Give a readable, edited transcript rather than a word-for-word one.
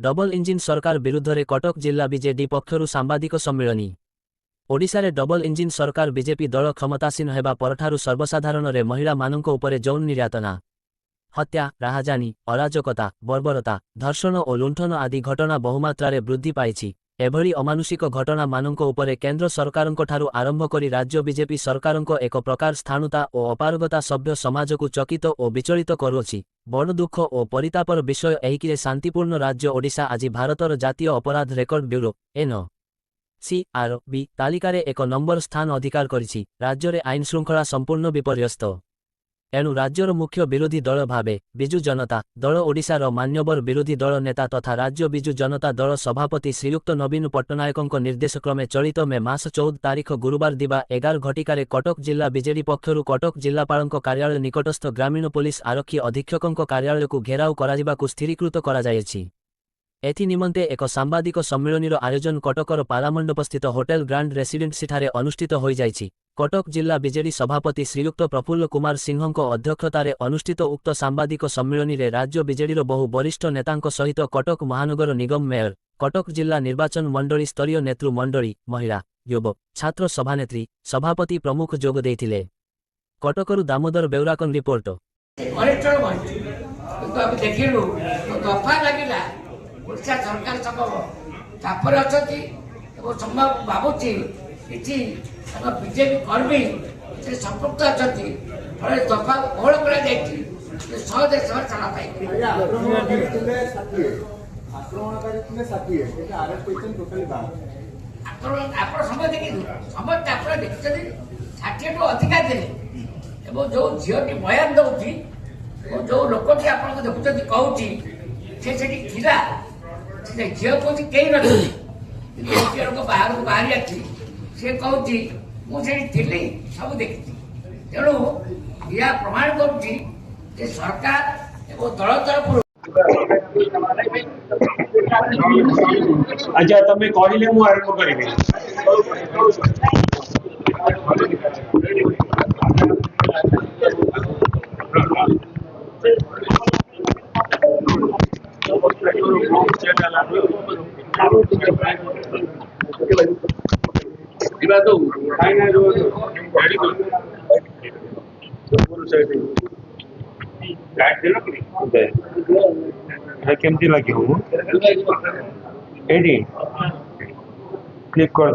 Double engine सरकार विरुद्ध में कटक जिला बीजेडी पक्षरु सांबादिक सम्मिलनी। ओडिशारे डबल इंजिन सरकार बीजेपी दल क्षमतासीन हेबा परठारु सर्वसाधारण रे महिला मानंको उपरे यौन निर्यातना, हत्या, राहाजानी, अराजकता, बर्बरता, धर्षण और लुंठन आदि घटना बहुमात्रा वृद्धि पाइछि। एभली अमानुषिक घटना मानंको उपरे केंद्र सरकारंको ठारु आरंभ करी राज्य बीजेपी सरकारंको एक प्रकार स्थाणुता और अपारगता सभ्य समाजकु चकित और विचलित करुछि। बड़ दुख और परितापर विषय एहिकिरे शांतिपूर्ण राज्य ओडिशा आज भारतर जातीय अपराध रेकर्ड ब्यूरो NCRB तालिकारे एक नंबर स्थान अधिकार करिछि। राज्य आईन श्रृंखला संपूर्ण विपर्यस्त। एणु राज्यर मुख्य विरोधी दल भावे बिजु जनता दल ओडिशार मान्यवर विरोधी दल नेता तथा राज्य बिजु जनता दल सभापति श्रीयुक्त नवीन पट्टनायकों निर्देशक्रमे चलित मे मास 14 तारीख गुरुवार दिबा 11 घटिकारे कटक जिला बीजेडी पक्षरु कटक जिलापालଙ୍କ कार्यालय निकटस्थ ग्रामीण पुलिस आरक्षी अधीक्षकଙ୍କ कार्यालय को घेराव कराजिबाकु स्थिरीकृत कराଯାଇଛି। एथि निमंते एक सांबादिक सम्मिलनीर आयोजन कटकर पालामंडपस्थित होटेल ग्रांड रेसिडेंसी ठारे अनुष्ठित हो जाइछि। कटक जिला बीजेडी सभापति श्रीयुक्त प्रफुल्ल कुमार सिंहଙ୍କ अध्यक्षतार अनुष्ठित उक्त सांबादिक सम्मिलनी रे राज्य बीजेडीर बहु वरिष्ठ नेतांक सहित कटक महानगर निगम मेयर, कटक जिला निर्वाचन मंडली स्तरीय नेतृ मंडली, महिला, युवक, छात्र सभानेत्री, सभापति प्रमुख जोग देइथिले। कटकरु दामोदर बेउराकन रिपोर्ट। ओडिशा सरकार संभव तापर अच्छी संभव भावुची कि बीजेपी कर्मी से संपृक्त अच्छा फल दफा बहुल कर सहज चला पाई आप समझ देखिए समझते आप देखते 60 टू अधिका देने जो झीटी बयान दौर जो लोकटी आप देखुं कहूँ से झील कौन कई लोक बाहर को बाहरी आसी सी कहूँ मुझे सब देखी तेणु यह प्रमाण कर सरकार और दल तरफ अच्छा तमें कहले मु आरंभ करिबे। केमती लगे क्लिक कर